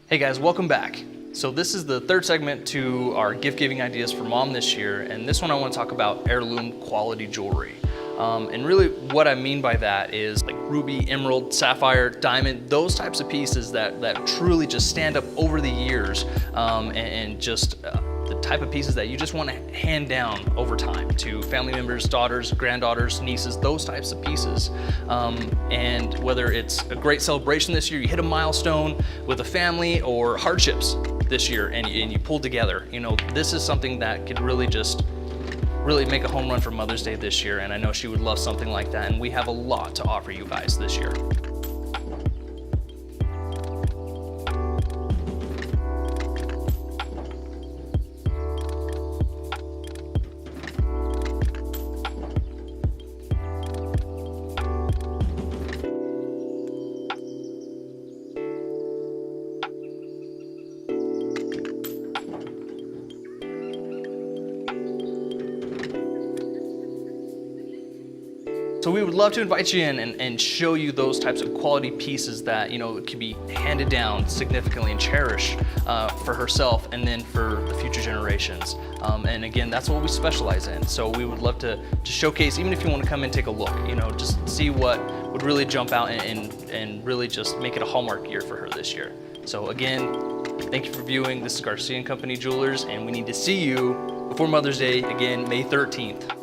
Hey guys, welcome back. So this is the third segment to our gift giving ideas for mom this year, and this one I want to talk about heirloom quality jewelry. And really what I mean by that is like ruby, emerald, sapphire, diamond, those types of pieces that truly just stand up over the years, and just the type of pieces that you just want to hand down over time to family members, daughters, granddaughters, nieces, those types of pieces. And whether it's a great celebration this year, you hit a milestone with a family, or hardships this year and you pulled together, this is something that could really make a home run for Mother's Day this year, and I know she would love something like that, and we have a lot to offer you guys this year. So we would love to invite you in and show you those types of quality pieces that can be handed down significantly and cherished for herself and then for the future generations. And again, that's what we specialize in. So we would love to showcase, even if you want to come and take a look, just see what would really jump out and really just make it a hallmark year for her this year. So again, thank you for viewing. This is Garcia & Company Jewelers, and we need to see you before Mother's Day, again, May 13th.